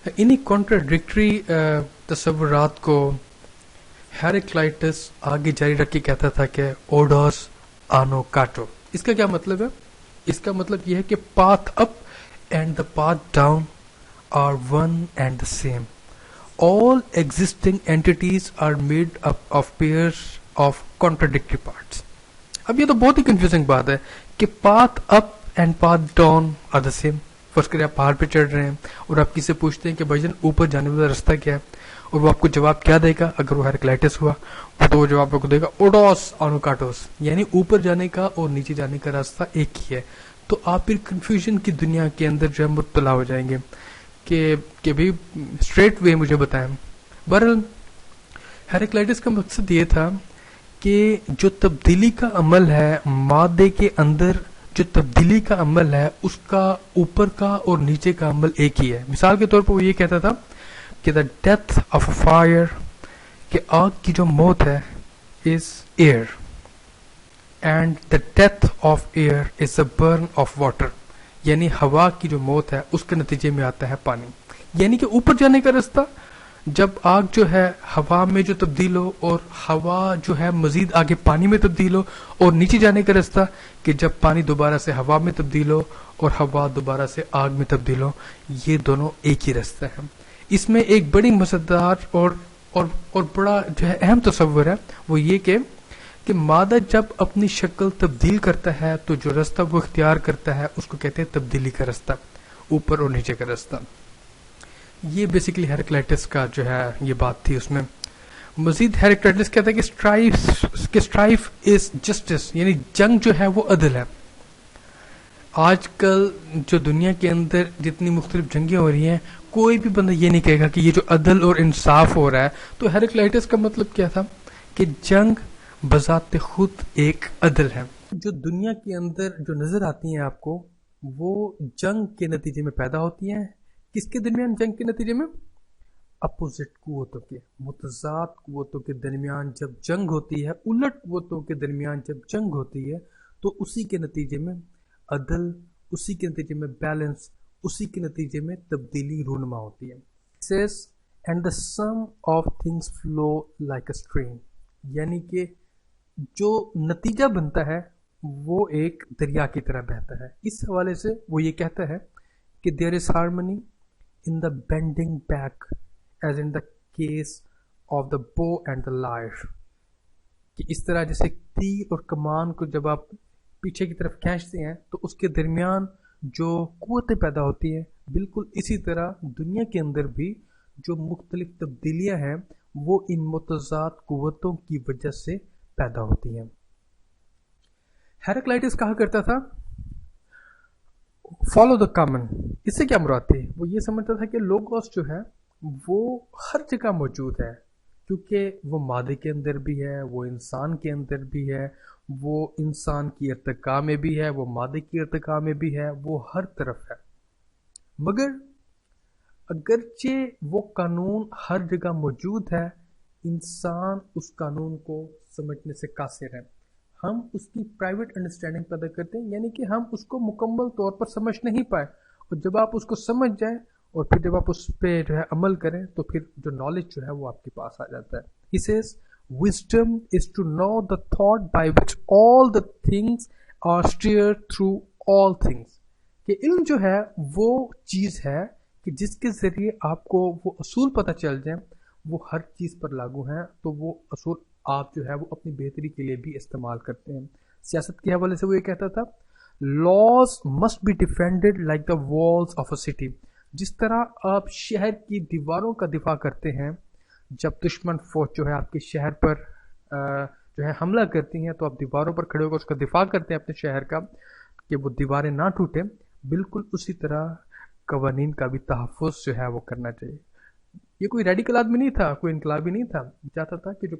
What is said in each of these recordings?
انہی کانٹراڈکٹری تصورات کو ہیراکلائٹس آگے جاری رکھ کے کہتا تھا کہ اوڈوس آنو کاٹو. اس کا کیا مطلب ہے؟ اس کا مطلب یہ ہے کہ path up and the path down are one and the same. All existing entities are made up of pairs of contradictory parts. اب یہ تو بہت ہی کنفیوزنگ بات ہے کہ path up and path down are the same. فرض کریں آپ پہاڑ پہ چڑھ رہے ہیں اور آپ کسی سے پوچھتے ہیں کہ بھائی جان اوپر جانے والا راستہ کیا ہے، اور وہ آپ کو جواب کیا دے گا؟ اگر وہ ہیراکلائٹس ہوا وہ تو وہ جواب آپ کو دے گا اوڈوس آنوکاٹوس، یعنی اوپر جانے کا اور نیچے جانے کا راستہ ایک ہی ہے. تو آپ پھر کنفیوژن کی دنیا کے اندر جو ہے مبتلا ہو جائیں گے کہ بھی اسٹریٹ وے مجھے بتائیں. بہرحال ہیراکلائٹس کا مقصد یہ تھا کہ جو تبدیلی کا عمل ہے مادے کے اندر، جو تبدیلی کا عمل ہے اس کا اوپر کا اور نیچے کا عمل ایک ہی ہے. مثال کے طور پر وہ یہ کہتا تھا کہ the death of a fire, کہ آگ کی جو موت ہے is air, and the death of air is a burn of water, یعنی ہوا کی جو موت ہے اس کے نتیجے میں آتا ہے پانی. یعنی کہ اوپر جانے کا راستہ جب آگ جو ہے ہوا میں جو تبدیل ہو اور ہوا جو ہے مزید آگے پانی میں تبدیل ہو، اور نیچے جانے کا راستہ کہ جب پانی دوبارہ سے ہوا میں تبدیل ہو اور ہوا دوبارہ سے آگ میں تبدیل ہو. یہ دونوں ایک ہی راستہ ہے. اس میں ایک بڑی مزیدار اور بڑا جو ہے اہم تصور ہے، وہ یہ کہ مادہ جب اپنی شکل تبدیل کرتا ہے تو جو راستہ وہ اختیار کرتا ہے اس کو کہتے ہیں تبدیلی کا راستہ، اوپر اور نیچے کا راستہ. یہ بیسیکلی ہیراکلائٹس کا جو ہے یہ بات تھی. اس میں مزید ہیراکلائٹس کہتا ہے کہ اسٹرائف از جسٹس، یعنی جنگ جو ہے وہ عدل ہے. آج کل جو دنیا کے اندر جتنی مختلف جنگیں ہو رہی ہیں، کوئی بھی بندہ یہ نہیں کہے گا کہ یہ جو عدل اور انصاف ہو رہا ہے. تو ہیراکلائٹس کا مطلب کیا تھا کہ جنگ بذات خود ایک عدل ہے. جو دنیا کے اندر جو نظر آتی ہیں آپ کو، وہ جنگ کے نتیجے میں پیدا ہوتی ہیں. کس کے درمیان جنگ کے نتیجے میں؟ اپوزٹ قوتوں کے، متضاد قوتوں کے درمیان جب جنگ ہوتی ہے، الٹ قوتوں کے درمیان جب جنگ ہوتی ہے، تو اسی کے نتیجے میں عدل، اسی کے نتیجے میں بیلنس، اسی کے نتیجے میں تبدیلی رونما ہوتی ہے. says and the sum of things flow like a stream، یعنی کہ جو نتیجہ بنتا ہے وہ ایک دریا کی طرح بہتا ہے. اس حوالے سے وہ یہ کہتا ہے کہ there is harmony in the bending back as in the case of the bow and the lyre، کہ اس طرح جیسے تیر اور کمان کو جب آپ پیچھے کی طرف کھینچتے ہیں تو اس کے درمیان جو قوتیں پیدا ہوتی ہیں، بالکل اسی طرح دنیا کے اندر بھی جو مختلف تبدیلیاں ہیں وہ ان متضاد قوتوں کی وجہ سے پیدا ہوتی ہیں. ہیراکلائٹس کہا کرتا تھا فالو دا کامن. اس سے کیا مراد تھی؟ وہ یہ سمجھتا تھا کہ لوگوس جو ہے وہ ہر جگہ موجود ہے، کیونکہ وہ مادے کے اندر بھی ہے، وہ انسان کے اندر بھی ہے، وہ انسان کی ارتقاء میں بھی ہے، وہ مادے کی ارتقاء میں بھی ہے، وہ ہر طرف ہے. مگر اگرچہ وہ قانون ہر جگہ موجود ہے، انسان اس قانون کو سمجھنے سے قاصر ہے. ہم اس کی پرائیویٹ انڈرسٹینڈنگ پیدا کرتے ہیں، یعنی کہ ہم اس کو مکمل طور پر سمجھ نہیں پائے. اور جب آپ اس کو سمجھ جائیں اور پھر جب آپ اس پہ جو ہے عمل کریں تو پھر جو نالج جو ہے وہ آپ کے پاس آ جاتا ہے. He says wisdom is to know the thought by which all the things are steered through all things، کہ علم جو ہے وہ چیز ہے کہ جس کے ذریعے آپ کو وہ اصول پتہ چل جائیں، وہ ہر چیز پر لاگو ہیں، تو وہ اصول آپ جو ہے وہ اپنی بہتری کے لیے بھی استعمال کرتے ہیں. سیاست کے حوالے سے وہ یہ کہتا تھا laws must be defended like the walls of a city، جس طرح آپ شہر کی دیواروں کا دفاع کرتے ہیں. جب دشمن فوج جو ہے آپ کے شہر پر جو ہے حملہ کرتی ہیں تو آپ دیواروں پر کھڑے ہو کر اس کا دفاع کرتے ہیں اپنے شہر کا کہ وہ دیواریں نہ ٹوٹیں. بالکل اسی طرح قوانین کا بھی تحفظ جو ہے وہ کرنا چاہیے. یہ کوئی ریڈیکل آدمی نہیں تھا، کوئی انقلابی نہیں تھا. چاہتا تھا کہ جو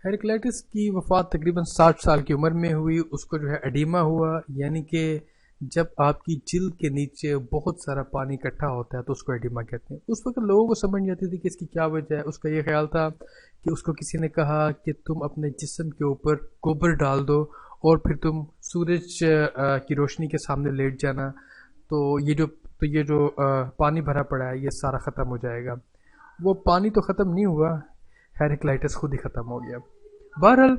ہیراکلائٹس کی وفات تقریباً 60 سال کی عمر میں ہوئی، اس کو جو ہے ایڈیما ہوا، یعنی کہ جب آپ کی جلد کے نیچے بہت سارا پانی اکٹھا ہوتا ہے تو اس کو ایڈیما کہتے ہیں. اس وقت لوگوں کو سمجھ نہیں آتی تھی کہ اس کی کیا وجہ ہے. اس کا یہ خیال تھا کہ اس کو کسی نے کہا کہ تم اپنے جسم کے اوپر گوبر ڈال دو اور پھر تم سورج کی روشنی کے سامنے لیٹ جانا، تو یہ جو تو یہ جو پانی بھرا پڑا ہے یہ سارا ختم ہو جائے گا. وہ پانی تو ختم نہیں ہوا، ہیریکلائٹس خود ہی ختم ہو گیا. بہرحال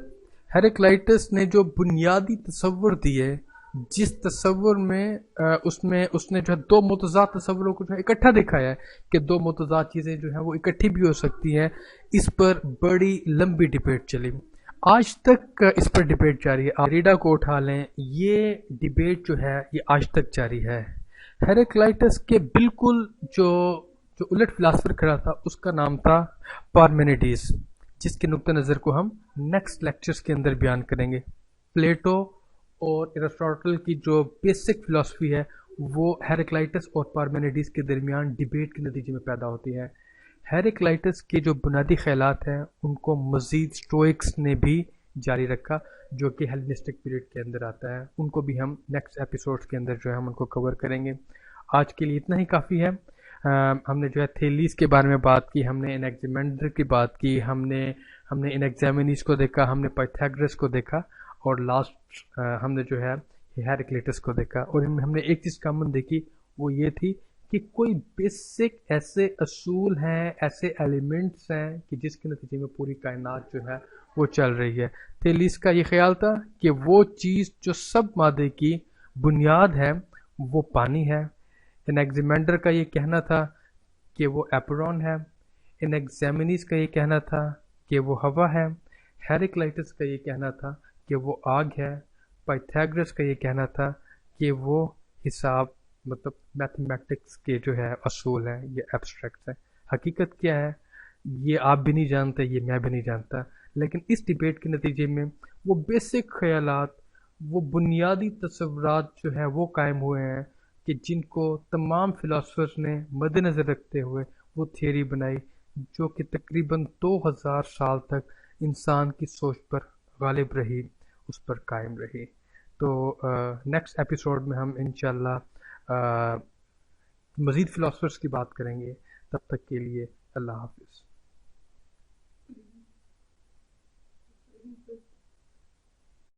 ہیریکلائٹس نے جو بنیادی تصور دیے، جس تصور میں اس نے جو ہے دو متضاد تصوروں کو جو ہے اکٹھا دکھایا ہے کہ دو متضاد چیزیں جو ہیں وہ اکٹھی بھی ہو سکتی ہیں، اس پر بڑی لمبی ڈیبیٹ چلی. آج تک اس پر ڈیبیٹ جاری ہے. ریڈا کو اٹھا لیں، یہ ڈیبیٹ جو ہے یہ آج تک جاری ہے. ہیریکلائٹس کے بالکل جو الٹ فلاسفر کھڑا تھا اس کا نام تھا پارمینیڈیز، جس کے نقطہ نظر کو ہم نیکسٹ لیکچرز کے اندر بیان کریں گے. پلیٹو اور ایرسٹاٹل کی جو بیسک فلاسفی ہے وہ ہیریکلائٹس اور پارمینیڈیز کے درمیان ڈیبیٹ کے نتیجے میں پیدا ہوتی ہے. ہیریکلائٹس کے جو بنیادی خیالات ہیں ان کو مزید سٹوئکس نے بھی جاری رکھا، جو کہ ہیلینسٹک پیریڈ کے اندر آتا ہے. ان کو بھی ہم نیکسٹ ایپیسوڈز کے اندر جو ہے ہم ان کو کور کریں گے. آج کے لیے اتنا ہی کافی ہے. ہم نے جو ہے تھیلیس کے بارے میں بات کی، ہم نے انیگزیمینڈر کی بات کی، ہم نے انیگزیمینیز کو دیکھا، ہم نے پائتھاگورس کو دیکھا، اور لاسٹ ہم نے جو ہے ہیریکلیٹس کو دیکھا. اور ان میں ہم نے ایک چیز کامن دیکھی، وہ یہ تھی کہ کوئی بیسک ایسے اصول ہیں، ایسے ایلیمنٹس ہیں کہ جس کے نتیجے میں پوری کائنات جو ہے وہ چل رہی ہے. تھیلیس کا یہ خیال تھا کہ وہ چیز جو سب مادے کی بنیاد ہے وہ پانی ہے. انیگزیمینڈر کا یہ کہنا تھا کہ وہ ایپرون ہے. انیگزیمینیز کا یہ کہنا تھا کہ وہ ہوا ہے. ہیریکلائٹس کا یہ کہنا تھا کہ وہ آگ ہے. پائتھاگورس کا یہ کہنا تھا کہ وہ حساب مطلب میتھمیٹکس کے جو ہے اصول ہیں یہ ایبسٹریکٹس ہیں. حقیقت کیا ہے یہ آپ بھی نہیں جانتے، یہ میں بھی نہیں جانتا، لیکن اس ڈیبیٹ کے نتیجے میں وہ بیسک خیالات، وہ بنیادی تصورات جو ہے وہ قائم ہوئے ہیں کہ جن کو تمام فلاسفرز نے مد نظر رکھتے ہوئے وہ تھیوری بنائی، جو کہ تقریباً 2000 سال تک انسان کی سوچ پر غالب رہی، اس پر قائم رہی. تو نیکسٹ ایپیسوڈ میں ہم انشاءاللہ مزید فلاسفرز کی بات کریں گے. تب تک کے لیے اللہ حافظ.